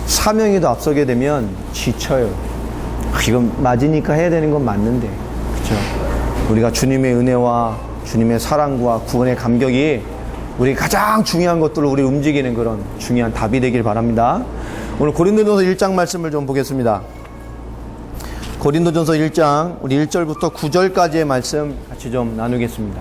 사명에도 앞서게 되면 지쳐요. 이건 맞으니까 해야 되는 건 맞는데, 그렇죠? 우리가 주님의 은혜와 주님의 사랑과 구원의 감격이 우리 가장 중요한 것들로 우리 움직이는 그런 중요한 답이 되길 바랍니다. 오늘 고린도전서 1장 말씀을 좀 보겠습니다. 고린도전서 1장 우리 1절부터 9절까지의 말씀 같이 좀 나누겠습니다.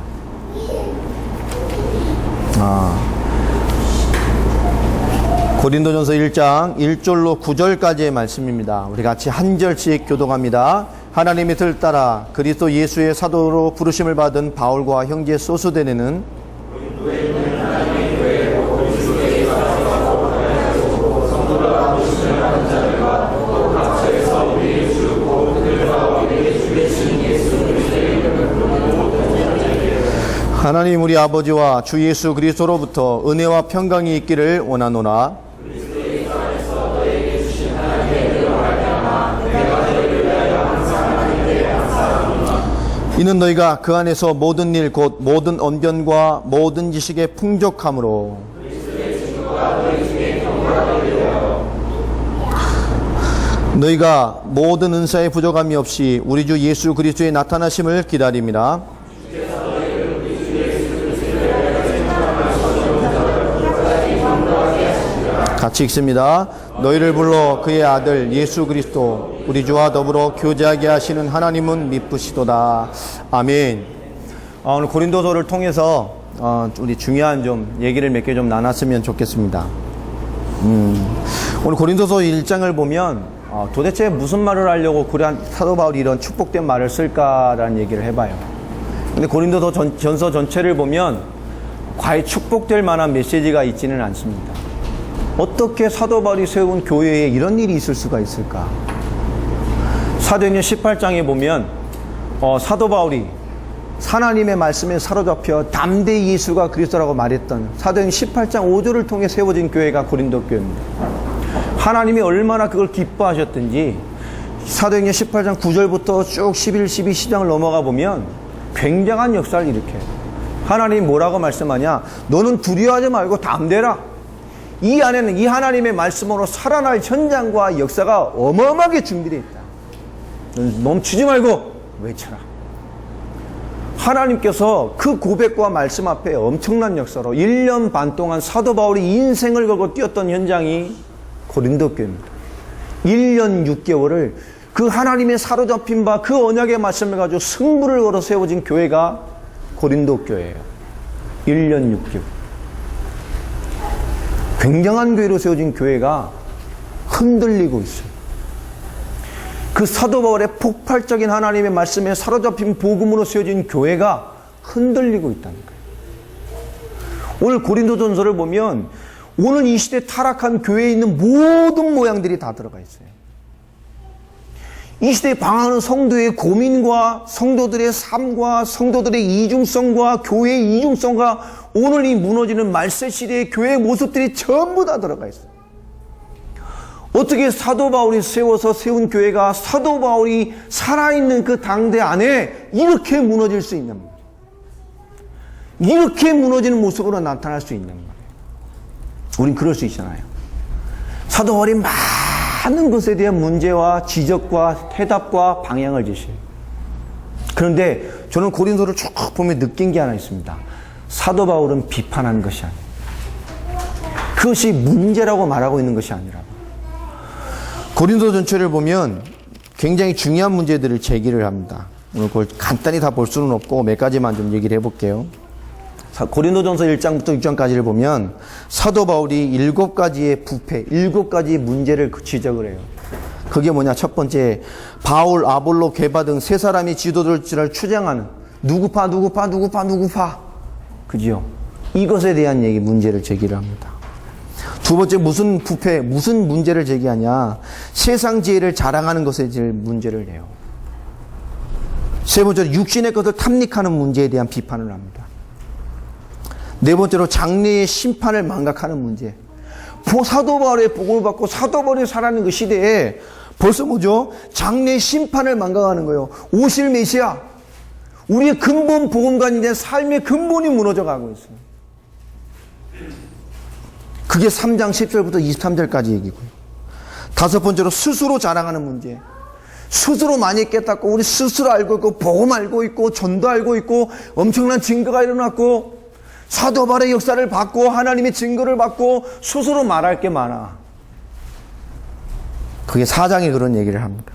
고린도전서 1장 1절로 9절까지의 말씀입니다. 우리 같이 한 절씩 교독합니다. 하나님의 뜻을 따라 그리스도 예수의 사도로 부르심을 받은 바울과 형제 소스데네는 하나님 우리 아버지와 주 예수 그리스도로부터 은혜와 평강이 있기를 원하노라. 이는 너희가 그 안에서 모든 일 곧 모든 언변과 모든 지식의 풍족함으로 너희가 모든 은사의 부족함이 없이 우리 주 예수 그리스도의 나타나심을 기다림이라. 같이 읽습니다. 너희를 불러 그의 아들 예수 그리스도 우리 주와 더불어 교제하게 하시는 하나님은 미쁘시도다. 아멘. 오늘 고린도서를 통해서 우리 중요한 좀 얘기를 몇 개 좀 나눴으면 좋겠습니다. 오늘 고린도서 1장을 보면 도대체 무슨 말을 하려고 사도 바울이 이런 축복된 말을 쓸까라는 얘기를 해봐요. 근데 고린도서 전서 전체를 보면 과연 축복될 만한 메시지가 있지는 않습니다. 어떻게 사도 바울이 세운 교회에 이런 일이 있을 수가 있을까? 사도행전 18장에 보면 사도 바울이 하나님의 말씀에 사로잡혀 담대히 예수가 그리스도라고 말했던 사도행전 18장 5절을 통해 세워진 교회가 고린도 교회입니다. 하나님이 얼마나 그걸 기뻐하셨든지 사도행전 18장 9절부터 쭉 11, 12, 10장을 넘어가 보면 굉장한 역사를 일으켜요. 하나님이 뭐라고 말씀하냐? 너는 두려워하지 말고 담대라. 이 안에는 이 하나님의 말씀으로 살아날 현장과 역사가 어마어마하게 준비되어 있다. 멈추지 말고 외쳐라. 하나님께서 그 고백과 말씀 앞에 엄청난 역사로 1년 반 동안 사도 바울이 인생을 걸고 뛰었던 현장이 고린도 교회입니다. 1년 6개월을 그 하나님의 사로잡힌 바 그 언약의 말씀을 가지고 승부를 걸어 세워진 교회가 고린도 교회예요. 1년 6개월. 굉장한 교회로 세워진 교회가 흔들리고 있어요. 그 사도 바울의 폭발적인 하나님의 말씀에 사로잡힌 복음으로 세워진 교회가 흔들리고 있다는 거예요. 오늘 고린도전서를 보면 오늘 이 시대 타락한 교회에 있는 모든 모양들이 다 들어가 있어요. 이 시대에 방황하는 성도의 고민과 성도들의 삶과 성도들의 이중성과 교회의 이중성과 오늘 이 무너지는 말세 시대의 교회의 모습들이 전부 다 들어가 있어요. 어떻게 사도 바울이 세운 교회가 사도 바울이 살아있는 그 당대 안에 이렇게 무너질 수 있냔 말이에요. 이렇게 무너지는 모습으로 나타날 수 있냔 말이에요. 우린 그럴 수 있잖아요. 사도 바울이 많은 것에 대한 문제와 지적과 해답과 방향을 제시해요. 그런데 저는 고린도를 쭉 보면 느낀 게 하나 있습니다. 사도 바울은 비판하는 것이 아니에요. 그것이 문제라고 말하고 있는 것이 아니라 고린도 전체를 보면 굉장히 중요한 문제들을 제기를 합니다. 오늘 그걸 간단히 다 볼 수는 없고 몇 가지만 좀 얘기를 해볼게요. 고린도전서 1장부터 6장까지를 보면 사도 바울이 7가지의 부패, 7가지의 문제를 지적을 해요. 그게 뭐냐? 첫 번째, 바울, 아볼로, 게바 등 세 사람이 지도자를 추장하는 누구파. 그지요? 이것에 대한 문제를 제기를 합니다. 두 번째, 무슨 부패, 무슨 문제를 제기하냐? 세상 지혜를 자랑하는 것에 문제를 내요. 세 번째로, 육신의 것을 탐닉하는 문제에 대한 비판을 합니다. 네 번째로, 장래의 심판을 망각하는 문제. 사도 바울의 복음을 받고 사도 바울이 살아가는 그 시대에 벌써 뭐죠? 장래의 심판을 망각하는 거예요. 오실 메시아, 우리의 근본 복음관인데 삶의 근본이 무너져 가고 있어요. 그게 3장 10절부터 23절까지 얘기고요. 번째로 스스로 자랑하는 문제. 스스로 많이 깨닫고 우리 스스로 알고 있고 복음 알고 있고 전도 알고 있고 엄청난 증거가 일어났고 사도 바울의 역사를 받고 하나님의 증거를 받고 스스로 말할 게 많아. 그게 4장에 그런 얘기를 합니다.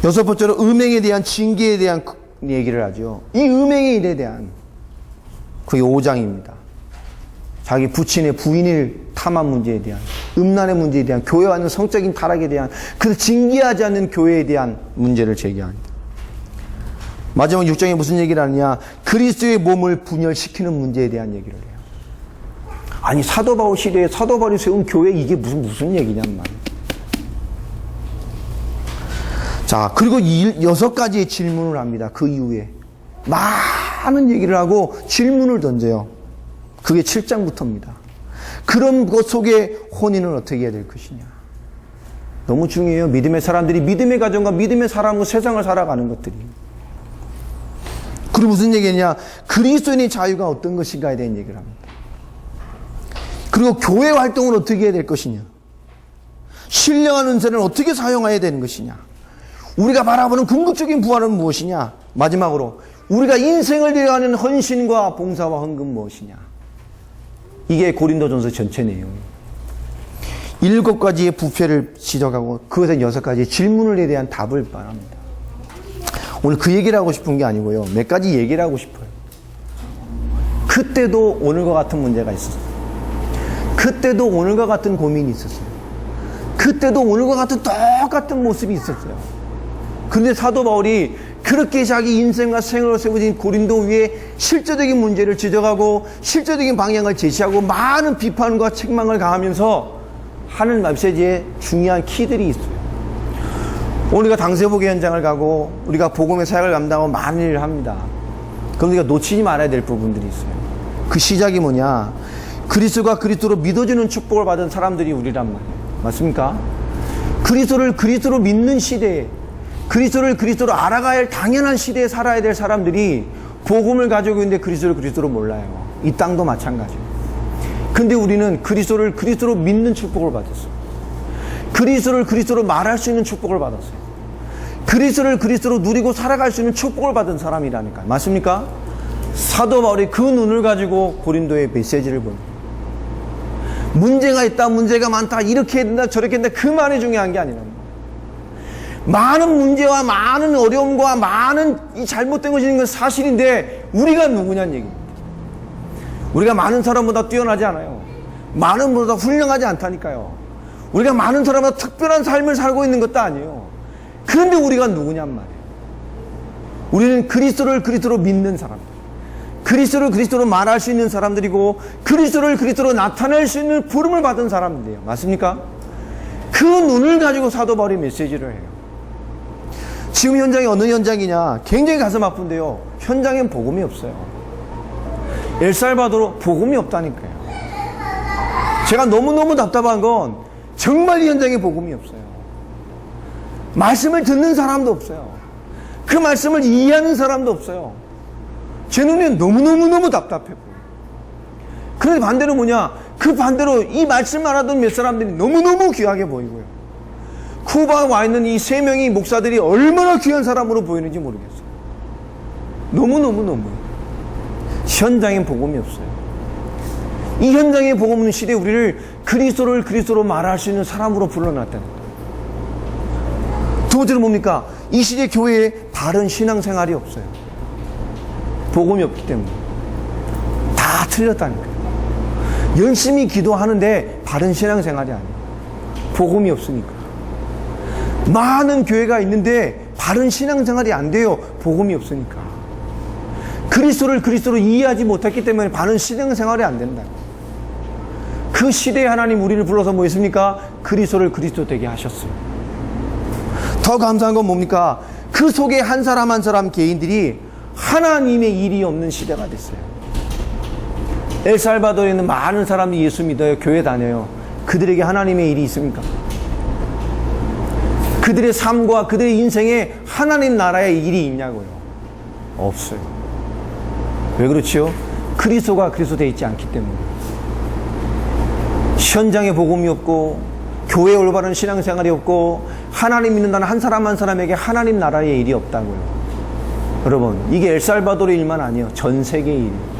6번째로 음행에 대한 징계에 대한 얘기를 하죠. 이 음행의 일에 대한 그게 5장입니다. 자기 부친의 부인을 탐한 문제에 대한, 음란의 문제에 대한, 교회와 하는 성적인 타락에 대한, 그 징계하지 않는 교회에 대한 문제를 제기합니다. 마지막 6장에 무슨 얘기를 하느냐? 그리스도의 몸을 분열시키는 문제에 대한 얘기를 해요. 아니 사도 바울 시대에 사도 바울이 세운 교회 이게 무슨 얘기냔 말이에요. 자, 그리고 6가지의 질문을 합니다. 그 이후에 많은 얘기를 하고 질문을 던져요. 그게 7장부터입니다. 그런 것 속에 혼인은 어떻게 해야 될 것이냐. 너무 중요해요. 믿음의 사람들이 믿음의 가정과 믿음의 사람과 세상을 살아가는 것들이. 그리고 무슨 얘기냐? 그리스도인의 자유가 어떤 것인가에 대한 얘기를 합니다. 그리고 교회 활동을 어떻게 해야 될 것이냐. 신령한 은사를 어떻게 사용해야 되는 것이냐. 우리가 바라보는 궁극적인 부활은 무엇이냐. 마지막으로 우리가 인생을 위하는 헌신과 봉사와 헌금 무엇이냐. 이게 고린도전서 전체 내용이에요. 7가지의 부패를 지적하고 그것에 6가지의 질문에 대한 답을 말합니다. 오늘 그 얘기를 하고 싶은 게 아니고요. 몇 가지 얘기를 하고 싶어요. 그때도 오늘과 같은 문제가 있었어요. 그때도 오늘과 같은 고민이 있었어요. 그때도 오늘과 같은 똑같은 모습이 있었어요. 그런데 사도 바울이 그렇게 자기 인생과 생활을 세워진 고린도 위에 실제적인 문제를 지적하고 실제적인 방향을 제시하고 많은 비판과 책망을 가하면서 하는 메시지에 중요한 키들이 있어요. 우리가 당세복의 현장을 가고 우리가 복음의 사역을 감당하고 많은 일을 합니다. 그럼 우리가 놓치지 말아야 될 부분들이 있어요. 그 시작이 뭐냐? 그리스도가 그리스도로 믿어주는 축복을 받은 사람들이 우리란 말이에요. 맞습니까? 그리스도로 믿는 시대에 그리스도를 그리스도로 알아가야 할 당연한 시대에 살아야 될 사람들이 복음을 가지고 있는데 그리스도를 몰라요. 이 땅도 마찬가지예요. 근데 우리는 그리스도를 그리스도로 믿는 축복을 받았어요. 그리스도를 그리스도로 말할 수 있는 축복을 받았어요. 그리스도를 그리스도로 누리고 살아갈 수 있는 축복을 받은 사람이라니까요. 맞습니까? 사도 바울이 그 눈을 가지고 고린도의 메시지를 봅니다. 문제가 있다, 문제가 많다, 이렇게 해야 된다, 저렇게 해야 된다, 그 말이 중요한 게 아니라 많은 문제와 많은 어려움과 많은 이 잘못된 것이 있는 건 사실인데 우리가 누구냐는 얘기입니다. 우리가 많은 사람보다 뛰어나지 않아요. 많은 분보다 훌륭하지 않다니까요. 우리가 많은 사람보다 특별한 삶을 살고 있는 것도 아니에요. 그런데 우리가 누구냔 말이에요. 우리는 그리스도를 그리스도로 믿는 사람들, 그리스도를 그리스도로 말할 수 있는 사람들이고 그리스도를 그리스도로 나타낼 수 있는 부름을 받은 사람들이에요. 맞습니까? 그 눈을 가지고 사도 바울이 메시지를 해요. 지금 현장이 어느 현장이냐? 굉장히 가슴 아픈데요. 현장엔 복음이 없어요. 엘살바도르 복음이 없다니까요. 제가 너무너무 답답한 건 정말 이 현장에 복음이 없어요. 말씀을 듣는 사람도 없어요. 그 말씀을 이해하는 사람도 없어요. 제 눈에 너무너무 답답해 보여요. 그런데 반대로 뭐냐? 그 반대로 이 말씀만 하던 몇 사람들이 너무너무 귀하게 보이고요. 쿠바에 와 있는 이 3명의 목사들이 얼마나 귀한 사람으로 보이는지 모르겠어요. 너무 현장엔 복음이 없어요. 이 현장에 복음 없는 시대에 우리를 그리스도를 그리스도로 말할 수 있는 사람으로 불러놨다는 거예요. 두 번째로 뭡니까? 이 시대 교회에 바른 신앙생활이 없어요. 복음이 없기 때문에. 다 틀렸다니까요. 열심히 기도하는데 바른 신앙생활이 아니에요. 복음이 없으니까. 많은 교회가 있는데 바른 신앙생활이 안 돼요. 복음이 없으니까. 그리스도를 그리스도로 이해하지 못했기 때문에 바른 신앙생활이 안 된다. 그 시대에 하나님 우리를 불러서 뭐 했습니까? 그리스도를 그리스도 되게 하셨어요. 더 감사한 건 뭡니까? 그 속에 한 사람 한 사람 개인들이 하나님의 일이 없는 시대가 됐어요. 엘살바도르에 있는 많은 사람들이 예수 믿어요. 교회 다녀요. 그들에게 하나님의 일이 있습니까? 그들의 삶과 그들의 인생에 하나님 나라의 일이 있냐고요? 없어요. 왜 그렇지요? 그리스도가 그리스도 되어 있지 않기 때문에. 현장에 복음이 없고 교회 올바른 신앙생활이 없고 하나님 믿는다는 한 사람 한 사람에게 하나님 나라의 일이 없다고요. 여러분, 이게 엘살바도르의 일만 아니에요. 전 세계의 일이에요.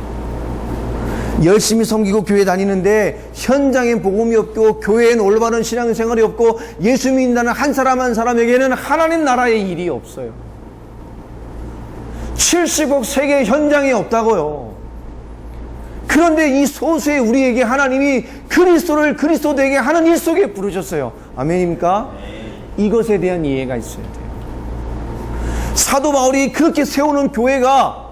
열심히 섬기고 교회 다니는데 현장엔 복음이 없고 교회엔 올바른 신앙생활이 없고 예수 믿는다는 한 사람 한 사람에게는 하나님 나라의 일이 없어요. 70억 세계 현장에 없다고요. 그런데 이 소수의 우리에게 하나님이 그리스도를 그리스도되게 하는 일 속에 부르셨어요. 아멘입니까? 이것에 대한 이해가 있어야 돼요. 사도 바울이 그렇게 세우는 교회가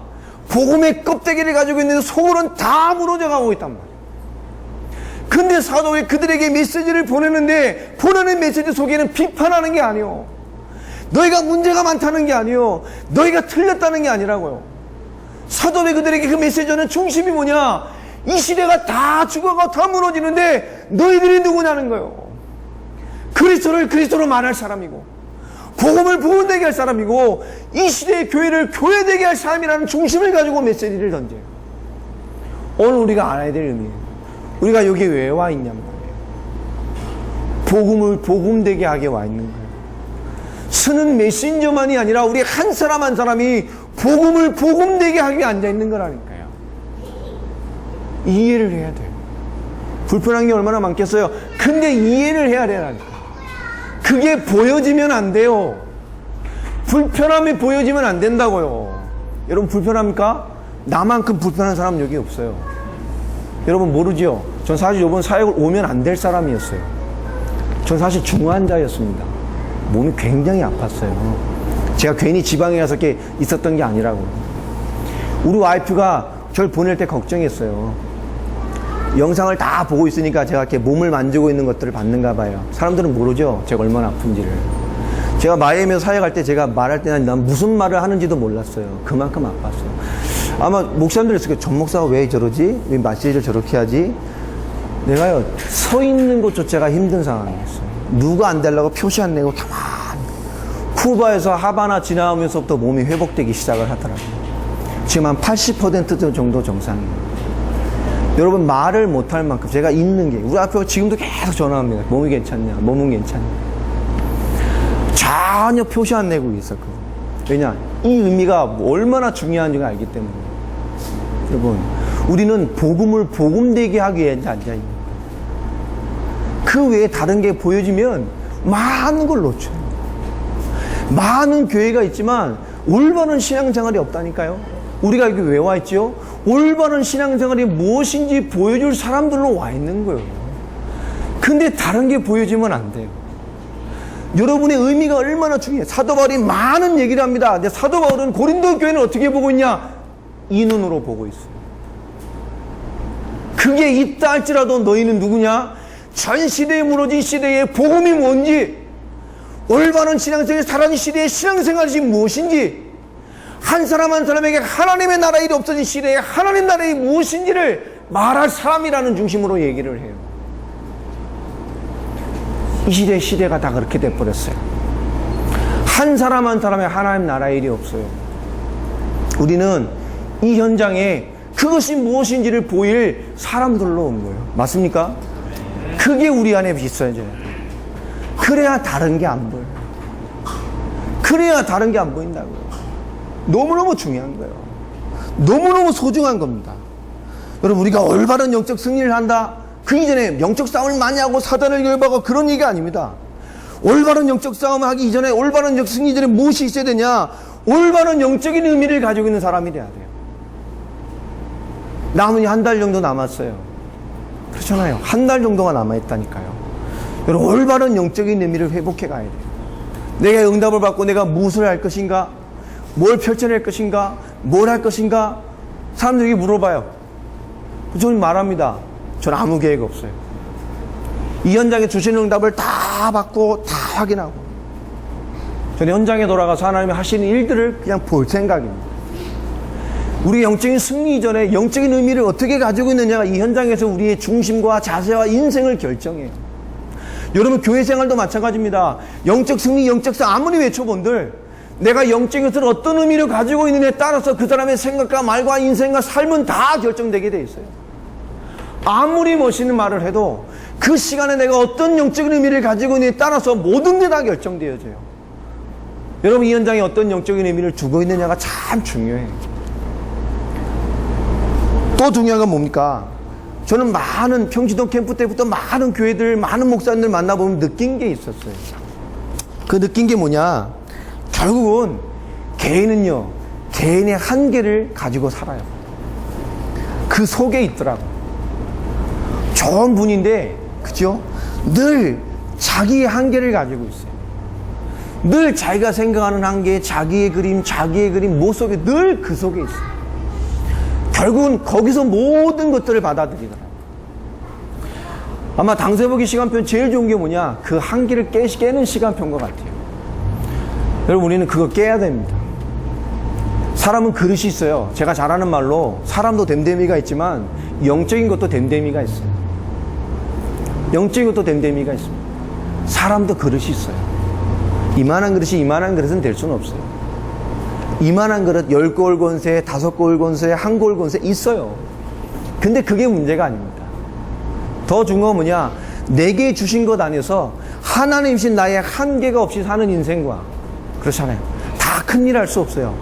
복음의 껍데기를 가지고 있는데 속으로는 다 무너져 가고 있단 말이에요. 근데 사도 바울이 그들에게 메시지를 보내는데 보내는 메시지 속에는 비판하는 게 아니에요. 너희가 문제가 많다는 게 아니에요. 너희가 틀렸다는 게 아니라고요. 사도 바울이 그들에게 그 메시지는 중심이 뭐냐? 이 시대가 다 죽어가고 다 무너지는데 너희들이 누구냐는 거예요. 그리스도를 그리스도로 말할 사람이고 복음을 복음되게 할 사람이고 이 시대의 교회를 교회되게 할 사람이라는 중심을 가지고 메시지를 던져요. 오늘 우리가 알아야 될 의미예요. 우리가 여기 왜 와 있냔 말이에요. 복음을 복음되게 하게 와 있는 거예요. 쓰는 메신저만이 아니라 우리 한 사람 한 사람이 복음을 복음되게 하게 앉아 있는 거라니까요. 이해를 해야 돼요. 불편한 게 얼마나 많겠어요. 근데 이해를 해야 되라니까. 그게 보여지면 안 돼요. 불편함이 보여지면 안 된다고요. 여러분 불편합니까? 나만큼 불편한 사람 여기 없어요. 여러분 모르죠? 전 사실 이번 사역을 오면 안 될 사람이었어요. 전 사실 중환자였습니다. 몸이 굉장히 아팠어요. 제가 괜히 지방에 가서 이렇게 있었던 게 아니라고. 우리 와이프가 저를 보낼 때 걱정했어요. 영상을 다 보고 있으니까 제가 이렇게 몸을 만지고 있는 것들을 봤는가 봐요. 사람들은 모르죠. 제가 얼마나 아픈지를. 제가 마이애미에서 사역할 때 제가 말할 때는 난 무슨 말을 하는지도 몰랐어요. 그만큼 아팠어요. 아마 목사님들 있을 거예요. 전 목사가 왜 저러지? 왜 메시지를 저렇게 하지? 내가요, 서 있는 것조차가 힘든 상황이었어요. 누가 안 되려고 표시 안 내고 가만히. 쿠바에서 하바나 지나오면서부터 몸이 회복되기 시작을 하더라고요. 지금 한 80% 정도 정상이에요. 여러분 말을 못할 만큼 제가 있는 게 우리 앞에 지금도 계속 전화합니다. 몸이 괜찮냐? 몸은 괜찮냐? 전혀 표시 안 내고 있었거든요. 왜냐? 이 의미가 얼마나 중요한지 알기 때문에. 여러분 우리는 복음을 복음되게 하기 위해 앉아있는 거예요. 그 외에 다른 게 보여지면 많은 걸 놓쳐요. 많은 교회가 있지만 올바른 신앙생활이 없다니까요. 우리가 여기 왜 와 있죠? 올바른 신앙생활이 무엇인지 보여줄 사람들로 와 있는 거예요. 근데 다른 게 보여지면 안 돼요. 여러분의 의미가 얼마나 중요해요. 사도 바울이 많은 얘기를 합니다. 근데 사도 바울은 고린도 교회는 어떻게 보고 있냐? 이 눈으로 보고 있어요. 그게 있다 할지라도 너희는 누구냐? 전 시대에 무너진 시대의 복음이 뭔지, 올바른 신앙생활 살아있는 시대의 신앙생활이 무엇인지, 한 사람 한 사람에게 하나님의 나라 일이 없어진 시대에 하나님 나라의 무엇인지를 말할 사람이라는 중심으로 얘기를 해요. 이 시대가 다 그렇게 돼버렸어요. 한 사람 한 사람의 하나님 나라의 일이 없어요. 우리는 이 현장에 그것이 무엇인지를 보일 사람들로 온 거예요. 맞습니까? 그게 우리 안에 있어야 돼요. 그래야 다른 게 안 보여요. 그래야 다른 게 안 보인다고요. 너무너무 중요한 거예요. 너무너무 소중한 겁니다. 여러분 우리가 올바른 영적 승리를 한다. 그 이전에 영적 싸움을 많이 하고 사단을 열받고 그런 얘기가 아닙니다. 올바른 영적 싸움을 하기 이전에 올바른 영적 승리 이전에 무엇이 있어야 되냐? 올바른 영적인 의미를 가지고 있는 사람이 돼야 돼요. 남은 한 달 정도 남았어요. 그렇잖아요. 한 달 정도가 남아있다니까요. 여러분 올바른 영적인 의미를 회복해 가야 돼요. 내가 응답을 받고 내가 무엇을 할 것인가? 뭘 펼쳐낼 것인가? 뭘 할 것인가? 사람들이 물어봐요. 저는 말합니다. 저는 아무 계획 없어요. 이 현장에 주시는 응답을 다 받고 다 확인하고 저는 현장에 돌아가서 하나님이 하시는 일들을 그냥 볼 생각입니다. 우리 영적인 승리 이전에 영적인 의미를 어떻게 가지고 있느냐가 이 현장에서 우리의 중심과 자세와 인생을 결정해요. 여러분 교회 생활도 마찬가지입니다. 영적 승리, 영적 싸움 아무리 외쳐본들 내가 영적인 것을 어떤 의미를 가지고 있느냐에 따라서 그 사람의 생각과 말과 인생과 삶은 다 결정되게 돼 있어요. 아무리 멋있는 말을 해도 그 시간에 내가 어떤 영적인 의미를 가지고 있느냐에 따라서 모든 게 다 결정되어져요. 여러분, 이 현장에 어떤 영적인 의미를 두고 있느냐가 참 중요해요. 또 중요한 건 뭡니까? 저는 많은 평지동 캠프 때부터 많은 교회들, 많은 목사님들 만나보면 느낀 게 있었어요. 그 느낀 게 뭐냐? 결국은 개인은요, 개인의 한계를 가지고 살아요. 그 속에 있더라고. 좋은 분인데, 그죠? 늘 자기의 한계를 가지고 있어요. 늘 자기가 생각하는 한계, 자기의 그림 못 속에 늘 그 속에 있어요. 결국은 거기서 모든 것들을 받아들이더라고요. 아마 당세보기 시간표는 제일 좋은 게 뭐냐? 그 한계를 깨는 시간표인 것 같아요. 여러분, 우리는 그거 깨야 됩니다. 사람은 그릇이 있어요. 제가 잘 아는 말로 사람도 댐댐이가 있지만 영적인 것도 댐댐이가 있어요. 영적인 것도 댐댐이가 있습니다. 사람도 그릇이 있어요. 이만한 그릇은 될 수는 없어요. 이만한 그릇 10골 권세, 5골 권세, 1골 권세 있어요. 근데 그게 문제가 아닙니다. 더 중요한 건 뭐냐? 내게 주신 것 안에서 하나님이신 나의 한계가 없이 사는 인생과, 그렇잖아요. 다 큰 일을 할 수 없어요.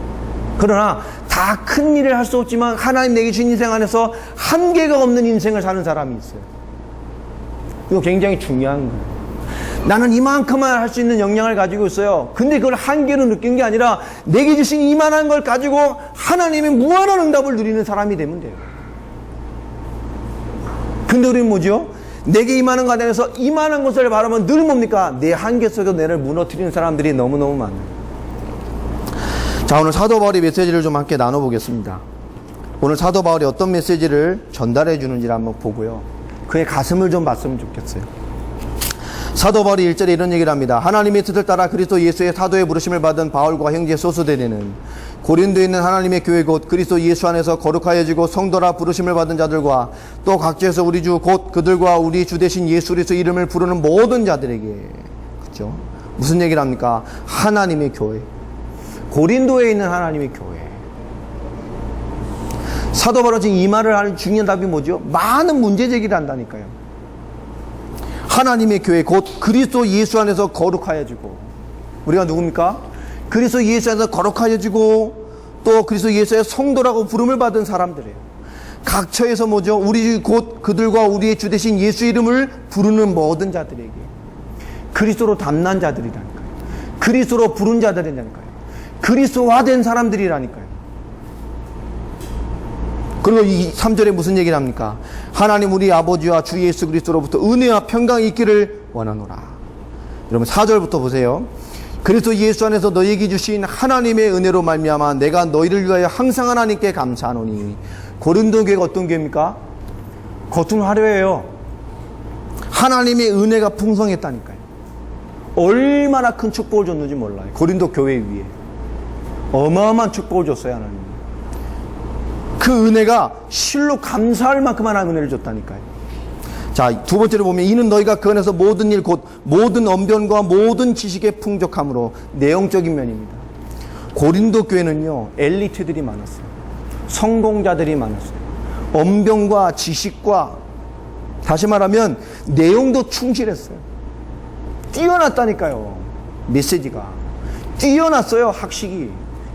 그러나 다 큰 일을 할 수 없지만 하나님 내게 주신 인생 안에서 한계가 없는 인생을 사는 사람이 있어요. 이거 굉장히 중요한 거예요. 나는 이만큼만 할 수 있는 역량을 가지고 있어요. 근데 그걸 한계로 느낀 게 아니라 내게 주신 이만한 걸 가지고 하나님의 무한한 응답을 누리는 사람이 되면 돼요. 근데 우리는 뭐죠? 내게 이만한 것 안에서 이만한 것을 바라면 늘 뭡니까? 내 한계 속에 내를 무너뜨리는 사람들이 너무너무 많아요. 자, 오늘 사도 바울의 메시지를 좀 함께 나눠보겠습니다. 오늘 사도 바울이 어떤 메시지를 전달해 주는지를 한번 보고요. 그의 가슴을 좀 봤으면 좋겠어요. 사도 바울이 1절에 이런 얘기를 합니다. 하나님의 뜻을 따라 그리스도 예수의 사도의 부르심을 받은 바울과 형제 소수대는 고린도에 있는 하나님의 교회 곧 그리스도 예수 안에서 거룩하여지고 성도라 부르심을 받은 자들과 또 각지에서 우리 주 곧 그들과 우리 주 대신 예수 그리스도 이름을 부르는 모든 자들에게, 그렇죠? 무슨 얘기를 합니까? 하나님의 교회, 고린도에 있는 하나님의 교회. 사도 바울은 지금 이 말을 하는 중요한 답이 뭐죠? 많은 문제 제기를 한다니까요. 하나님의 교회 곧 그리스도 예수 안에서 거룩하여지고, 우리가 누굽니까? 그리스도 예수 안에서 거룩하여지고 또 그리스도 예수의 성도라고 부름을 받은 사람들이에요. 각처에서 뭐죠? 우리 곧 그들과 우리의 주 대신 예수 이름을 부르는 모든 자들에게, 그리스도로 담난 자들이라니까요. 그리스도로 부른 자들이라니까요. 그리스도화된 사람들이라니까요. 그리고 이 3절에 무슨 얘기를 합니까? 하나님 우리 아버지와 주 예수 그리스도로부터 은혜와 평강이 있기를 원하노라. 여러분 4절부터 보세요. 그리스도 예수 안에서 너희에게 주신 하나님의 은혜로 말미암아 내가 너희를 위하여 항상 하나님께 감사하노니. 고린도 교회가 어떤 교회입니까? 겉은 화려해요. 하나님의 은혜가 풍성했다니까요. 얼마나 큰 축복을 줬는지 몰라요. 고린도 교회 위에 어마어마한 축복을 줬어요. 하나님. 그 은혜가 실로 감사할 만큼 하나님 은혜를 줬다니까요. 자, 두 번째로 보면 이는 너희가 그 안에서 모든 일 곧 모든 언변과 모든 지식의 풍족함으로, 내용적인 면입니다. 고린도 교회는요 엘리트들이 많았어요. 성공자들이 많았어요. 언변과 지식과, 다시 말하면 내용도 충실했어요. 뛰어났다니까요. 메시지가 뛰어났어요. 학식이,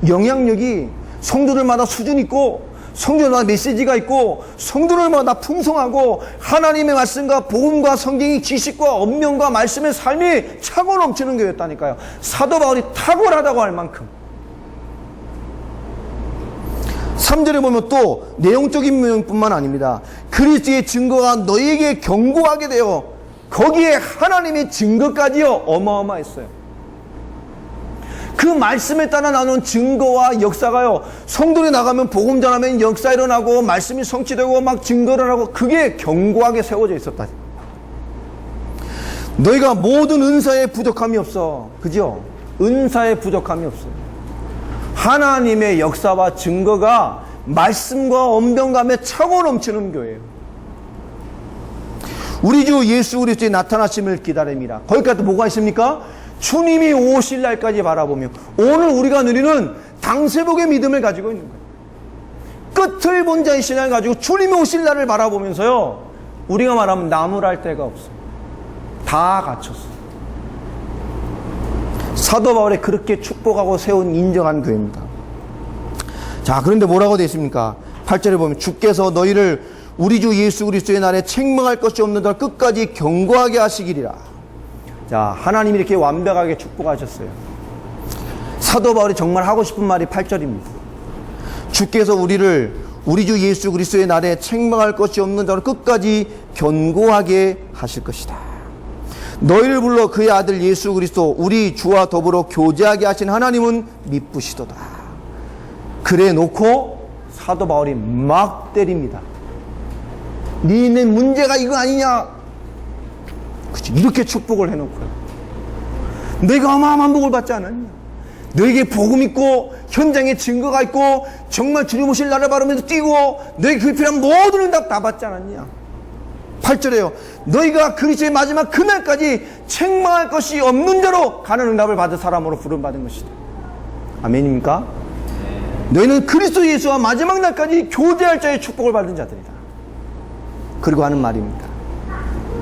영향력이 성도들마다 수준 있고 성도들마다 메시지가 있고 성도들마다 풍성하고 하나님의 말씀과 복음과 성경의 지식과 언명과 말씀의 삶이 차고 넘치는 교회였다니까요. 사도 바울이 탁월하다고 할 만큼. 3절에 보면 또 내용적인 면뿐만 아닙니다. 그리스도의 증거가 너희에게 견고하게 되어, 거기에 하나님의 증거까지요 어마어마했어요. 그 말씀에 따라 나오는 증거와 역사가요, 성도들이 나가면 복음 전하면 역사 일어나고 말씀이 성취되고 막 증거를 하고, 그게 견고하게 세워져 있었다. 너희가 모든 은사에 부족함이 없어. 그죠? 은사에 부족함이 없어요. 하나님의 역사와 증거가 말씀과 언변감에 차고 넘치는 교회예요. 우리 주 예수 그리스도의 나타나심을 기다립니다. 거기까지 뭐가 있습니까? 주님이 오실 날까지 바라보며, 오늘 우리가 누리는 당세복의 믿음을 가지고 있는 거예요. 끝을 본 자의 신앙을 가지고 주님이 오실 날을 바라보면서요, 우리가 말하면 나무랄 데가 없어. 다 갇혔어. 사도 바울이 그렇게 축복하고 세운 인정한 교회입니다. 자, 그런데 뭐라고 되어 있습니까? 8절에 보면 주께서 너희를 우리 주 예수 그리스도의 날에 책망할 것이 없는 날 끝까지 견고하게 하시기리라. 자, 하나님이 이렇게 완벽하게 축복하셨어요. 사도 바울이 정말 하고 싶은 말이 8절입니다. 주께서 우리를 우리 주 예수 그리스도의 날에 책망할 것이 없는 자로 끝까지 견고하게 하실 것이다. 너희를 불러 그의 아들 예수 그리스도 우리 주와 더불어 교제하게 하신 하나님은 미쁘시도다. 그래 놓고 사도 바울이 막 때립니다. 니네 문제가 이거 아니냐? 그치, 이렇게 축복을 해놓고요. 너희가 어마어마한 복을 받지 않았냐? 너에게 복음 있고 현장에 증거가 있고 정말 주님 오실 날을 바라면서 뛰고 너에게 그 필요한 모든 응답 다 받지 않았냐? 8절에요. 너희가 그리스도의 마지막 그날까지 책망할 것이 없는 자로 가는 응답을 받은 사람으로 부름받은 것이다. 아멘입니까? 너희는 그리스도 예수와 마지막 날까지 교제할 자의 축복을 받은 자들이다. 그리고 하는 말입니다.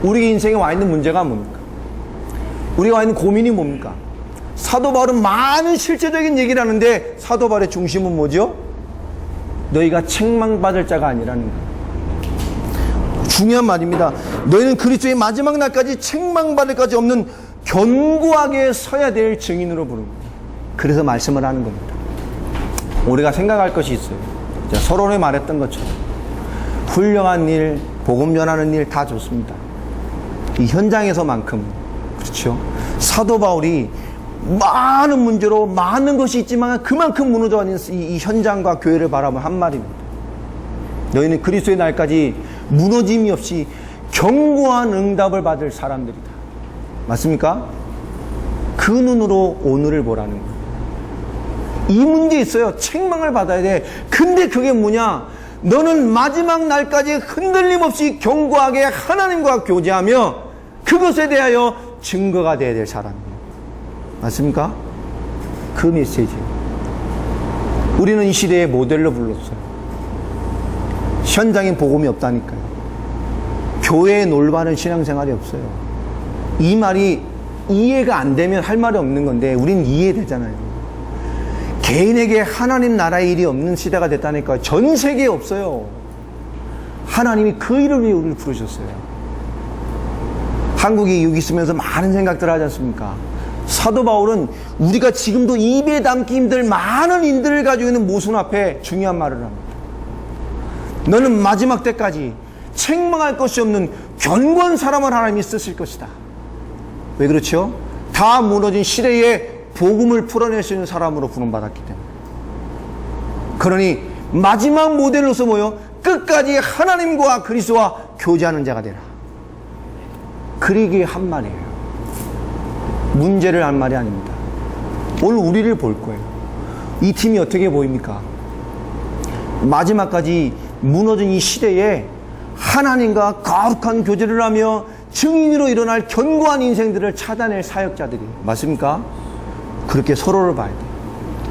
우리 인생에 와 있는 문제가 뭡니까? 우리가 와 있는 고민이 뭡니까? 사도 바울은 많은 실제적인 얘기를 하는데 사도 바울의 중심은 뭐죠? 너희가 책망받을 자가 아니라는 거예요. 중요한 말입니다. 너희는 그리스도의 마지막 날까지 책망받을 것이 없는 견고하게 서야 될 증인으로 부릅니다. 그래서 말씀을 하는 겁니다. 우리가 생각할 것이 있어요. 서론에 말했던 것처럼 훌륭한 일, 복음 전하는 일 다 좋습니다. 이 현장에서만큼 그렇죠. 사도 바울이 많은 문제로 많은 것이 있지만 그만큼 무너져 있는 이 현장과 교회를 바라보면 한 말입니다. 너희는 그리스도의 날까지 무너짐이 없이 견고한 응답을 받을 사람들이다. 맞습니까? 그 눈으로 오늘을 보라는 거예요. 이 문제 있어요. 책망을 받아야 돼. 근데 그게 뭐냐? 너는 마지막 날까지 흔들림 없이 견고하게 하나님과 교제하며 그것에 대하여 증거가 되어야 될 사람이에요. 맞습니까? 그 메시지. 우리는 이 시대의 모델로 불렀어요. 현장에 복음이 없다니까요. 교회에 놀바는 신앙생활이 없어요. 이 말이 이해가 안 되면 할 말이 없는 건데 우린 이해되잖아요. 개인에게 하나님 나라의 일이 없는 시대가 됐다니까요. 전 세계에 없어요. 하나님이 그 일을 위해 우리를 부르셨어요. 한국이 여기 있으면서 많은 생각들을 하지 않습니까? 사도 바울은 우리가 지금도 입에 담기 힘들 많은 인들을 가지고 있는 모순 앞에 중요한 말을 합니다. 너는 마지막 때까지 책망할 것이 없는 견고한 사람을 하나님이 쓰실 것이다. 왜 그렇죠? 다 무너진 시대에 복음을 풀어낼 수 있는 사람으로 부름받았기 때문에. 그러니 마지막 모델로서 뭐요? 끝까지 하나님과 그리스도와 교제하는 자가 되라. 그러기에 한 말이에요. 문제를 한 말이 아닙니다. 오늘 우리를 볼 거예요. 이 팀이 어떻게 보입니까? 마지막까지 무너진 이 시대에 하나님과 거룩한 교제를 하며 증인으로 일어날 견고한 인생들을 찾아낼 사역자들이 맞습니까? 그렇게 서로를 봐야 돼요.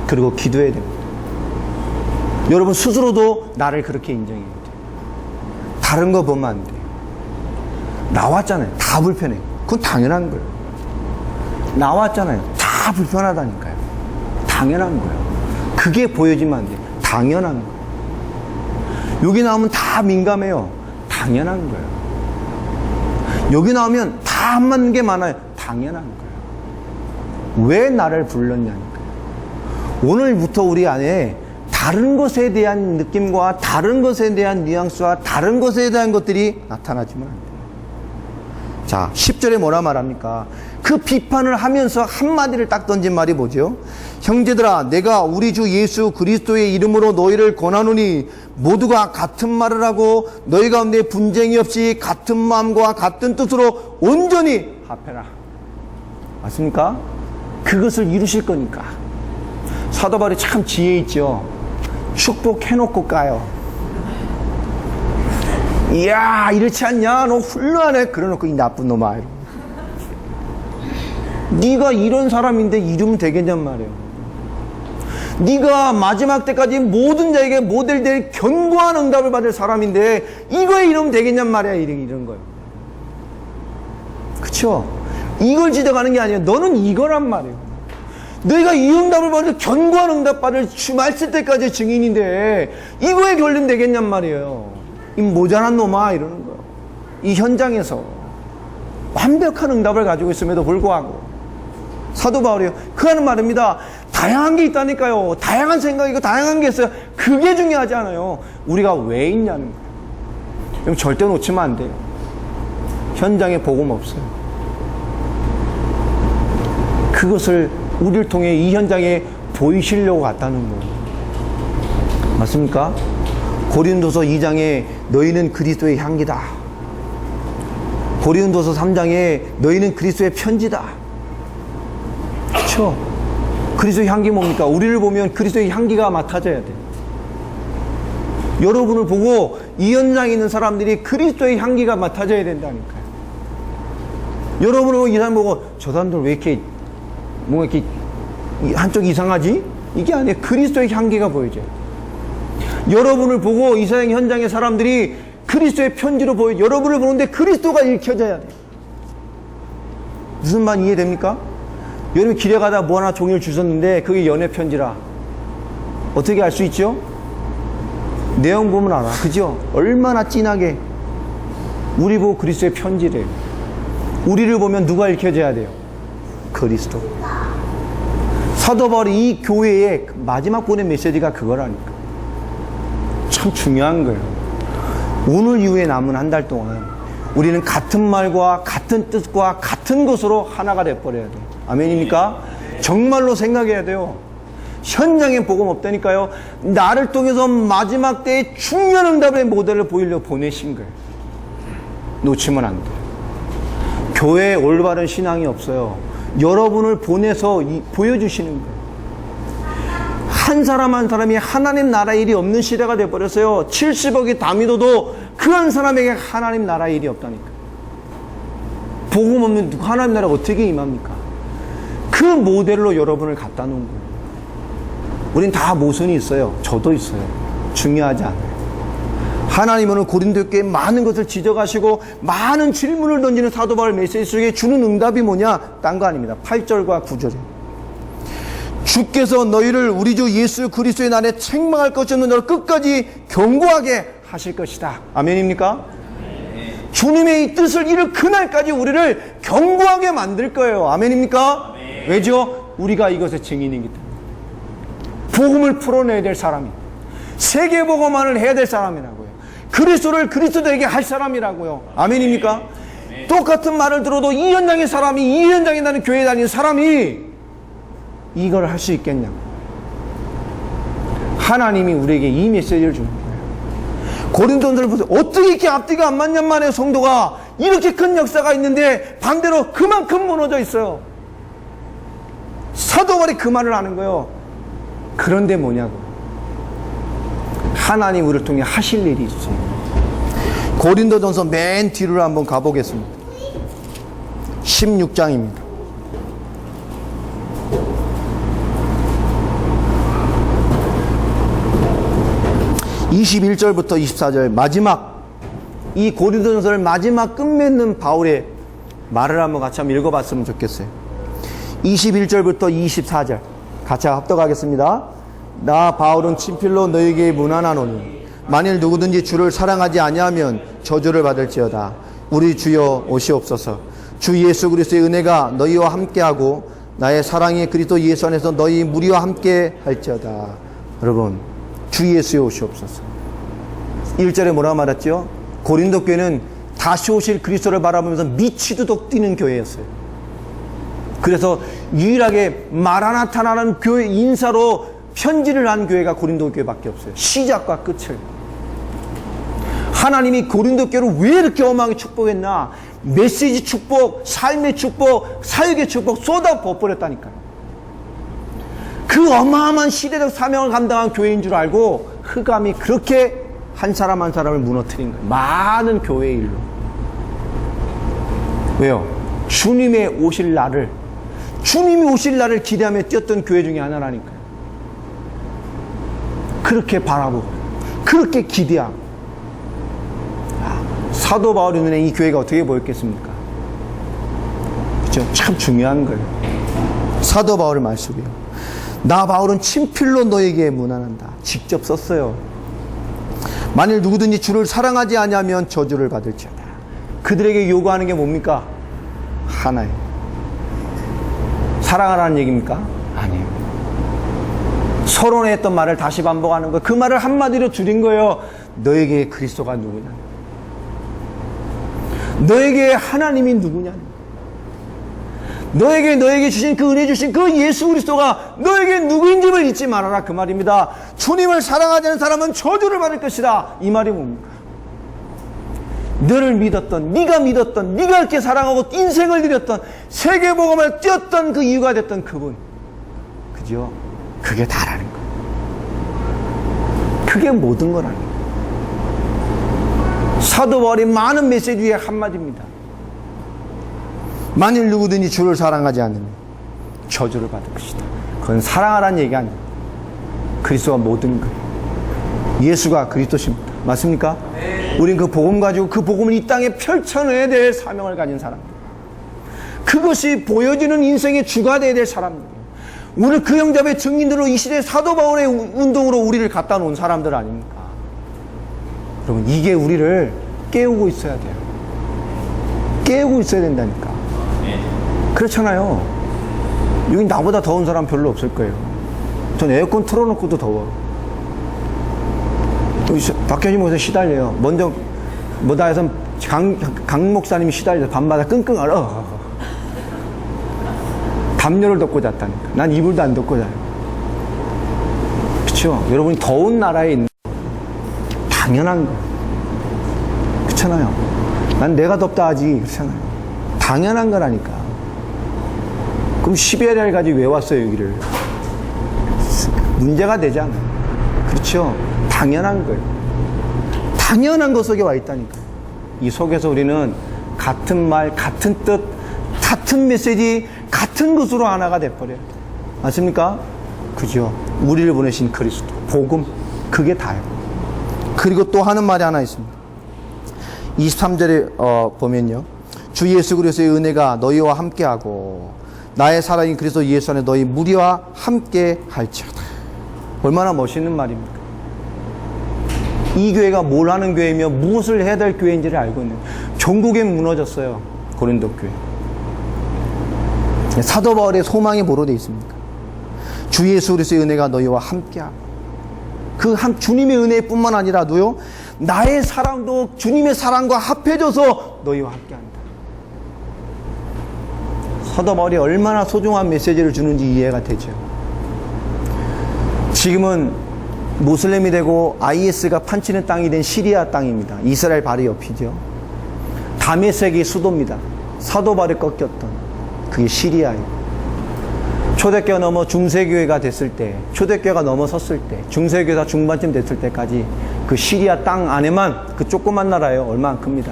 그리고 기도해야 됩니다. 여러분 스스로도 나를 그렇게 인정해야 돼요. 다른 거 보면 안 돼요. 나왔잖아요. 다 불편해. 그건 당연한 거예요. 나왔잖아요. 다 불편하다니까요. 당연한 거예요. 그게 보여지면 안 돼요. 당연한 거예요. 여기 나오면 다 민감해요. 당연한 거예요. 여기 나오면 다 안 맞는 게 많아요. 당연한 거예요. 왜 나를 불렀냐니까요. 오늘부터 우리 안에 다른 것에 대한 느낌과 다른 것에 대한 뉘앙스와 다른 것에 대한 것들이 나타나지만 안 돼요. 자, 10절에 뭐라 말합니까? 그 비판을 하면서 한마디를 딱 던진 말이 뭐죠? 형제들아, 내가 우리 주 예수 그리스도의 이름으로 너희를 권하노니 모두가 같은 말을 하고 너희 가운데 분쟁이 없이 같은 마음과 같은 뜻으로 온전히 합해라. 맞습니까? 그것을 이루실 거니까. 사도 바울이 참 지혜 있죠. 축복해놓고 까요. 이야, 이렇지 않냐? 너 훌륭하네. 그래놓고 이 나쁜 놈아. 네가 이런 사람인데 이러면 되겠냔 말이에요. 네가 마지막 때까지 모든 자에게 모델될 견고한 응답을 받을 사람인데 이거에 이러면 되겠냔 말이야. 이런 거예요. 그쵸? 이걸 지적하는 게 아니에요. 너는 이거란 말이에요. 너희가 이 응답을 받을 견고한 응답 받을 말씀 때까지 증인인데 이거에 걸리면 되겠냔 말이에요. 이 모자란 놈아 이러는 거예요. 이 현장에서 완벽한 응답을 가지고 있음에도 불구하고 사도 바울이요. 그 하는 말입니다. 다양한 게 있다니까요. 다양한 생각이고 다양한 게 있어요. 그게 중요하지 않아요. 우리가 왜 있냐는 거예요. 그럼 절대 놓치면 안 돼요. 현장에 복음 없어요. 그것을 우리를 통해 이 현장에 보이시려고 갔다는 거예요. 맞습니까? 고린도서 2장에 너희는 그리스도의 향기다. 고린도서 3장에 너희는 그리스도의 편지다. 그렇죠? 그리스도의 향기 뭡니까? 우리를 보면 그리스도의 향기가 맡아져야 돼. 여러분을 보고 이 현장에 있는 사람들이 그리스도의 향기가 맡아져야 된다니까요. 여러분을 보고 이 사람 보고 저 사람들 왜 이렇게 뭔가 이렇게 한쪽 이상하지? 이게 아니에요. 그리스도의 향기가 보여져요. 여러분을 보고 이 세상 현장의 사람들이 그리스도의 편지로 보여. 여러분을 보는데 그리스도가 읽혀져야 돼요. 무슨 말 이해됩니까? 여러분 길에 가다 뭐 하나 종이를 주셨는데 그게 연애 편지라. 어떻게 알 수 있죠? 내용 보면 알아. 그죠? 얼마나 진하게 우리 보고 그리스도의 편지래요. 우리를 보면 누가 읽혀져야 돼요? 그리스도. 사도 바울이 이 교회의 마지막 보낸 메시지가 그거라니까. 참 중요한 거예요. 오늘 이후에 남은 한 달 동안 우리는 같은 말과 같은 뜻과 같은 것으로 하나가 돼버려야 돼요. 아멘입니까? 정말로 생각해야 돼요. 현장에 복음 없다니까요. 나를 통해서 마지막 때의 중요한 응답의 모델을 보이려고 보내신 거예요. 놓치면 안 돼요. 교회에 올바른 신앙이 없어요. 여러분을 보내서 보여주시는 거예요. 한 사람 한 사람이 하나님 나라 일이 없는 시대가 돼버렸어요. 70억이 다 믿어도 그 한 사람에게 하나님 나라 일이 없다니까. 복음 없는 하나님 나라가 어떻게 임합니까? 그 모델로 여러분을 갖다 놓은 거예요. 우린 다 모순이 있어요. 저도 있어요. 중요하지 않아요. 하나님은 고린도 교회에 많은 것을 지적하시고 많은 질문을 던지는 사도 바울 메시지 속에 주는 응답이 뭐냐? 딴 거 아닙니다. 8절과 9절이에요. 주께서 너희를 우리 주 예수 그리스도의 날에 책망할 것이 없는 너를 끝까지 견고하게 하실 것이다. 아멘입니까? 주님의 이 뜻을 이룰 그날까지 우리를 견고하게 만들 거예요. 아멘입니까? 왜죠? 우리가 이것의 증인이기 때문에. 복음을 풀어내야 될 사람이, 세계복음만을 해야 될 사람이라고요. 그리스도를 그리스도에게 할 사람이라고요. 아멘입니까? 똑같은 말을 들어도 이 현장의 사람이, 이 현장에 나는 교회에 다니는 사람이 이걸 할 수 있겠냐고. 하나님이 우리에게 이 메시지를 주는 거예요. 고린도인들을 보세요. 어떻게 이렇게 앞뒤가 안 맞냔 말이에요. 성도가 이렇게 큰 역사가 있는데 반대로 그만큼 무너져 있어요. 사도 바울이 그 말을 하는 거예요. 그런데 뭐냐고. 하나님 우리를 통해 하실 일이 있어요. 고린도전서 맨 뒤로 한번 가보겠습니다. 16장입니다. 21절부터 24절 마지막 이 고린도전서를 마지막 끝맺는 바울의 말을 한번 같이 한번 읽어봤으면 좋겠어요. 21절부터 24절 같이 합독하겠습니다. 나 바울은 친필로 너희에게 문안하노니 만일 누구든지 주를 사랑하지 아니하면 저주를 받을지어다. 우리 주여 오시옵소서. 주 예수 그리스도의 은혜가 너희와 함께하고 나의 사랑이 그리스도 예수 안에서 너희 무리와 함께 할지어다. 여러분 주 예수에 오시옵소서. 1절에 뭐라고 말했죠? 고린도 교회는 다시 오실 그리스도를 바라보면서 미치도록 뛰는 교회였어요. 그래서 유일하게 마라나타라는 교회 인사로 편지를 한 교회가 고린도 교회밖에 없어요. 시작과 끝을. 하나님이 고린도 교회를 왜 이렇게 어마하게 축복했나? 메시지 축복, 삶의 축복, 사역의 축복 쏟아 부어버렸다니까요. 그 어마어마한 시대적 사명을 감당한 교회인 줄 알고 흑암이 그렇게 한 사람 한 사람을 무너뜨린 거예요. 많은 교회의 일로. 왜요? 주님이 오실 날을 기대하며 뛰었던 교회 중에 하나라니까요. 그렇게 바라보고 그렇게 기대하고. 사도 바울의 눈에 이 교회가 어떻게 보였겠습니까? 그렇죠? 참 중요한 거예요. 사도 바울의 말씀이에요. 나 바울은 친필로 너에게 문안한다. 직접 썼어요. 만일 누구든지 주를 사랑하지 아니하면 저주를 받을지어다. 그들에게 요구하는 게 뭡니까? 하나예요. 사랑하라는 얘기입니까? 아니에요. 서론에 했던 말을 다시 반복하는 거예요. 그 말을 한마디로 줄인 거예요. 너에게 그리스도가 누구냐? 너에게 하나님이 누구냐? 너에게 주신 그 은혜 주신 그 예수 그리스도가 너에게 누구인지를 잊지 말아라, 그 말입니다. 주님을 사랑하지 않는 사람은 저주를 받을 것이다. 이 말이 뭡니까? 너를 믿었던, 네가 믿었던, 네가 이렇게 사랑하고 인생을 드렸던, 세계복음을 뛰었던 그 이유가 됐던 그분, 그죠? 그게 다라는 거예요. 그게 모든 거라는 거예요. 사도 바울의 많은 메시지 중에 한마디입니다. 만일 누구든지 주를 사랑하지 않으면 저주를 받을 것이다. 그건 사랑하라는 얘기가 아니에요. 그리스도가 모든 거예요. 예수가 그리스도십니다. 맞습니까? 네. 우린 그 복음 가지고 그 복음을 이 땅에 펼쳐내야 될 사명을 가진 사람들. 그것이 보여지는 인생의 주가 되어야 될 사람들이에요. 오늘 그 영접의 증인으로 이 시대 사도 바울의 운동으로 우리를 갖다 놓은 사람들 아닙니까? 여러분, 이게 우리를 깨우고 있어야 돼요. 깨우고 있어야 된다니까. 그렇잖아요. 여기 나보다 더운 사람 별로 없을 거예요. 전 에어컨 틀어놓고도 더워. 박현진 목사 시달려요. 먼저 뭐다 해서 강 목사님이 시달려. 밤마다 끙끙 앓아. 담요를 덮고 잤다니까. 난 이불도 안 덮고 자요. 그렇죠? 여러분이 더운 나라에 있는 거 당연한 거. 그렇잖아요. 난 내가 덥다 하지. 그렇잖아요. 당연한 거라니까. 그럼 시베리아를 가지고 왜 왔어요, 여기를? 문제가 되지 않아요. 그렇죠? 당연한 거예요. 당연한 것 속에 와 있다니까. 이 속에서 우리는 같은 말, 같은 뜻, 같은 메시지, 같은 것으로 하나가 돼버려요. 맞습니까? 그죠? 우리를 보내신 그리스도, 복음, 그게 다예요. 그리고 또 하는 말이 하나 있습니다. 23절에 보면요. 주 예수 그리스도의 은혜가 너희와 함께하고 나의 사랑인 그리스도 예수 안에 너희 무리와 함께 할지어다. 얼마나 멋있는 말입니까? 이 교회가 뭘 하는 교회이며 무엇을 해야 될 교회인지를 알고 있는, 종국에 무너졌어요. 고린도 교회. 사도 바울의 소망이 뭐로 되어 있습니까? 주 예수 그리스도의 은혜가 너희와 함께하고, 그 주님의 은혜뿐만 아니라 도요, 나의 사랑도 주님의 사랑과 합해져서 너희와 함께한다. 사도 바울이 얼마나 소중한 메시지를 주는지 이해가 되죠. 지금은 모슬렘이 되고 IS가 판치는 땅이 된 시리아 땅입니다. 이스라엘 바로 옆이죠. 다메섹이 수도입니다. 사도 바울이 꺾였던 그게 시리아예요. 초대교회가 넘어 중세교회가 됐을 때, 초대교회가 넘어섰을 때, 중세교회가 중반쯤 됐을 때까지 그 시리아 땅 안에만, 그 조그만 나라예요. 얼마 안 큽니다.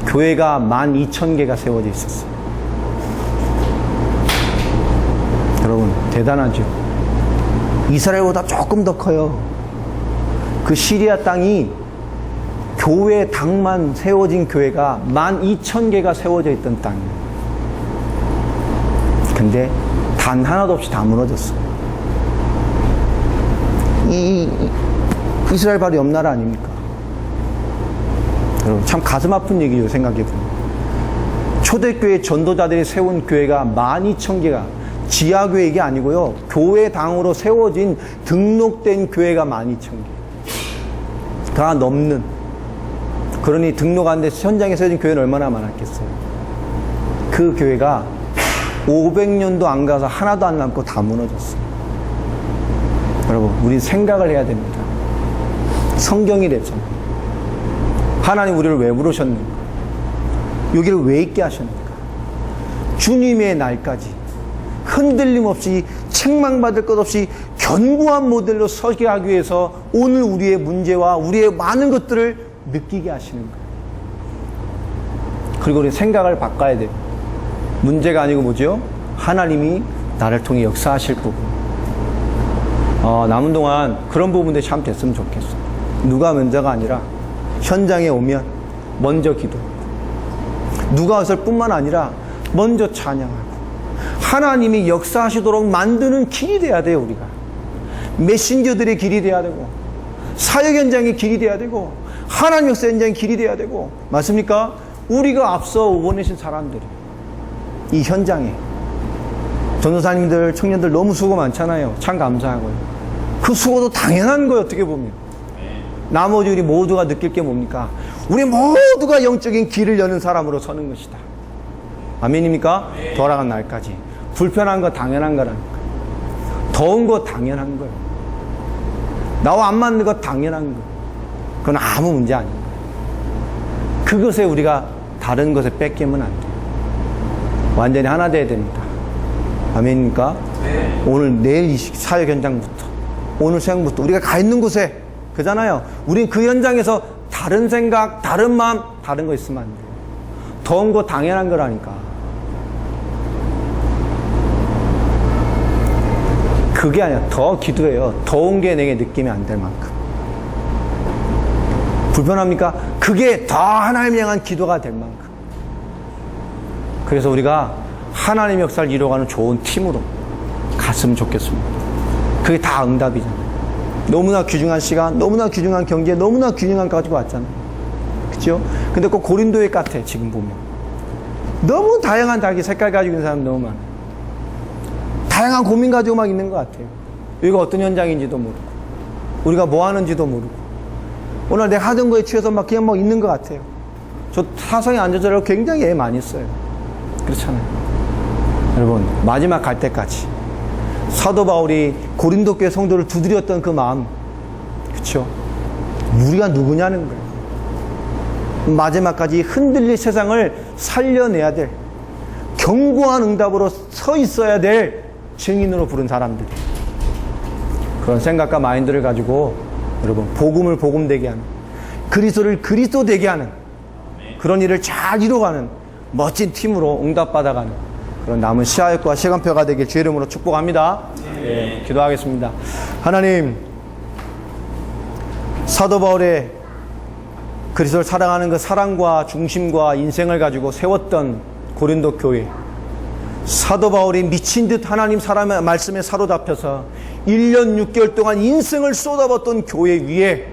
교회가 12,000개가 세워져 있었어요. 여러분, 대단하죠. 이스라엘보다 조금 더 커요. 그 시리아 땅이 교회 당만 세워진 교회가 12,000개가 세워져 있던 땅이에요. 근데 단 하나도 없이 다 무너졌어요. 이스라엘 바로 옆 나라 아닙니까? 여러분, 참 가슴 아픈 얘기죠, 생각해보면. 초대교회 전도자들이 세운 교회가 12,000개가, 지하교회 이게 아니고요, 교회 당으로 세워진 등록된 교회가 12,000개. 다 넘는. 그러니 등록하는데 현장에 세워진 교회는 얼마나 많았겠어요. 그 교회가 500년도 안 가서 하나도 안 남고 다 무너졌어요. 여러분, 우리 생각을 해야 됩니다. 성경이 랬잖아요. 하나님 우리를 왜 부르셨는가? 여기를 왜 있게 하셨는가? 주님의 날까지 흔들림 없이, 책망받을 것 없이 견고한 모델로 서게 하기 위해서 오늘 우리의 문제와 우리의 많은 것들을 느끼게 하시는 거예요. 그리고 우리 생각을 바꿔야 돼요. 문제가 아니고 뭐죠? 하나님이 나를 통해 역사하실 부분. 남은 동안 그런 부분들이 참 됐으면 좋겠어. 누가 먼저가 아니라 현장에 오면 먼저 기도, 누가 왔을 뿐만 아니라 먼저 찬양하고 하나님이 역사하시도록 만드는 길이 돼야 돼요. 우리가 메신저들의 길이 돼야 되고, 사역 현장의 길이 돼야 되고, 하나님 역사 현장의 길이 돼야 되고, 맞습니까? 우리가 앞서 보내신 사람들이 이 현장에, 전도사님들, 청년들 너무 수고 많잖아요. 참 감사하고요. 그 수고도 당연한 거예요. 어떻게 보면 나머지 우리 모두가 느낄 게 뭡니까? 우리 모두가 영적인 길을 여는 사람으로 서는 것이다. 아멘입니까? 돌아간 날까지. 불편한 거 당연한 거라니까. 더운 거 당연한 거예요. 나와 안 맞는 거 당연한 거. 그건 아무 문제 아닌 거예요. 그것에 우리가 다른 것에 뺏기면 안 돼요. 완전히 하나 돼야 됩니다. 아멘입니까? 네. 오늘 내일 이 사역 현장부터, 오늘 생부터 우리가 가 있는 곳에, 그잖아요. 우린 그 현장에서 다른 생각, 다른 마음, 다른 거 있으면 안 돼요. 더운 거 당연한 거라니까. 그게 아니라 더 기도해요. 더운 게 내게 느낌이 안 될 만큼. 불편합니까? 그게 더 하나님 향한 기도가 될 만큼. 그래서 우리가 하나님의 역사를 이루어가는 좋은 팀으로 갔으면 좋겠습니다. 그게 다 응답이잖아요. 너무나 귀중한 시간, 너무나 귀중한 경제, 너무나 귀중한 가지고 왔잖아요. 그렇죠? 근데 꼭 고린도에 같아. 지금 보면 너무 다양한 닭이 색깔 가지고 있는 사람 너무 많아요. 다양한 고민 가지고 막 있는 것 같아요. 여기가 어떤 현장인지도 모르고, 우리가 뭐 하는지도 모르고, 오늘 내가 하던 거에 취해서 막 그냥 막 있는 것 같아요. 저 사성에 앉아서라고 굉장히 애 많이 써요. 그렇잖아요. 여러분, 마지막 갈 때까지 사도 바울이 고린도 교회 성도를 두드렸던 그 마음, 그렇죠? 우리가 누구냐는 거예요. 마지막까지 흔들릴 세상을 살려내야 될, 견고한 응답으로 서 있어야 될 증인으로 부른 사람들. 그런 생각과 마인드를 가지고 여러분, 복음을 복음되게 하는, 그리스도를 그리스도 되게 하는 그런 일을 잘 이뤄가는 멋진 팀으로 응답받아가는 그런 남은 시야역과 시간표가 되길 주의 이름으로 축복합니다. 네, 기도하겠습니다. 하나님, 사도 바울의 그리스도를 사랑하는 그 사랑과 중심과 인생을 가지고 세웠던 고린도 교회, 사도 바울이 미친 듯 하나님 사람의 말씀에 사로잡혀서 1년 6개월 동안 인생을 쏟아붓던 교회 위에,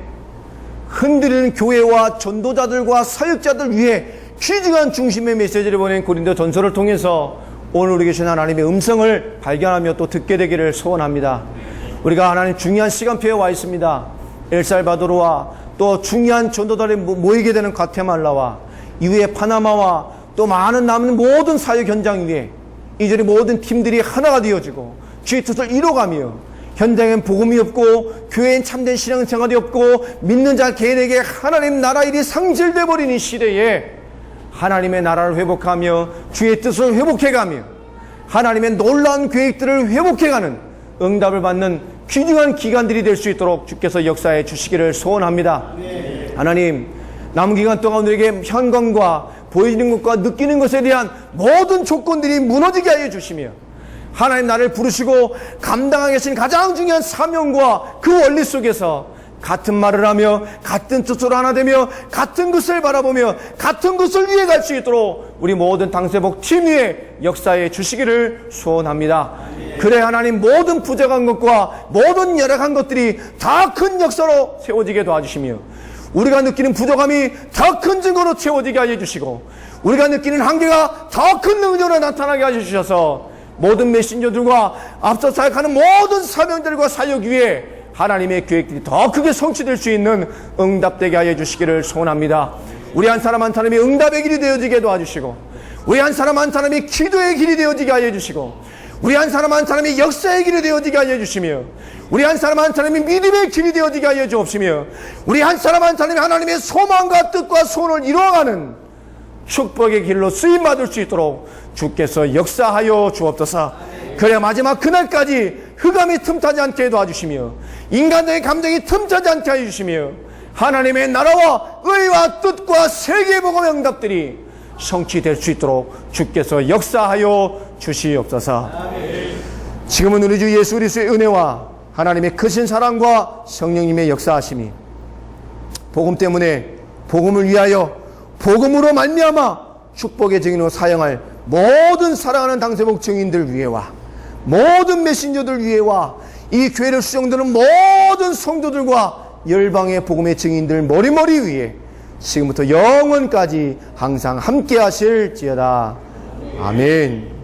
흔들리는 교회와 전도자들과 사역자들 위에 귀중한 중심의 메시지를 보낸 고린도 전서를 통해서 오늘 우리 계신 하나님의 음성을 발견하며 또 듣게 되기를 소원합니다. 우리가 하나님 중요한 시간표에 와 있습니다. 엘살바도르와 또 중요한 전도자들이 모이게 되는 과테말라와 이후에 파나마와 또 많은 남은 모든 사역 현장 위에 이전에 모든 팀들이 하나가 되어지고 주의 뜻을 이뤄가며 현장엔 복음이 없고 교회엔 참된 신앙생활이 없고 믿는 자 개인에게 하나님 나라 일이 상실돼 버리는 시대에 하나님의 나라를 회복하며 주의 뜻을 회복해가며 하나님의 놀라운 계획들을 회복해가는 응답을 받는 귀중한 기간들이 될 수 있도록 주께서 역사해 주시기를 소원합니다. 네. 하나님, 남은 기간 동안 우리에게 현관과 보이는 것과 느끼는 것에 대한 모든 조건들이 무너지게 하여 주시며 하나님 나를 부르시고 감당하게 계신 가장 중요한 사명과 그 원리 속에서 같은 말을 하며 같은 뜻으로 하나 되며 같은 것을 바라보며 같은 것을 위해 갈 수 있도록 우리 모든 당세복 팀 위에 역사해 주시기를 소원합니다. 그래 하나님, 모든 부족한 것과 모든 열악한 것들이 다 큰 역사로 세워지게 도와주시며 우리가 느끼는 부족함이 더 큰 증거로 채워지게 하여 주시고 우리가 느끼는 한계가 더 큰 능력으로 나타나게 하여 주셔서 모든 메신저들과 앞서 사역하는 모든 사명들과 사역 위에 하나님의 계획들이 더 크게 성취될 수 있는 응답되게 하여 주시기를 소원합니다. 우리 한 사람 한 사람이 응답의 길이 되어지게 도와주시고 우리 한 사람 한 사람이 기도의 길이 되어지게 하여 주시고 우리 한 사람 한 사람이 역사의 길이 되어지게 하여 주시며 우리 한 사람 한 사람이 믿음의 길이 되어지게 하여 주옵시며 우리 한 사람 한 사람이 하나님의 소망과 뜻과 소원을 이루어가는 축복의 길로 쓰임받을 수 있도록 주께서 역사하여 주옵소서. 그래야 마지막 그날까지 흑암이 틈타지 않게 도와주시며 인간의 감정이 틈타지 않게 해주시며 하나님의 나라와 의와 뜻과 세계의 복음의 응답들이 성취될 수 있도록 주께서 역사하여 주시옵소서. 지금은 우리 주 예수 그리스도의 은혜와 하나님의 크신 사랑과 성령님의 역사하심이 복음 때문에 복음을 위하여 복음으로 말미암아 축복의 증인으로 사용할 모든 사랑하는 당세복 증인들 위에와 모든 메신저들 위에와 이 교회를 수용되는 모든 성도들과 열방의 복음의 증인들 머리머리 위에 지금부터 영원까지 항상 함께 하실지어다. 아멘.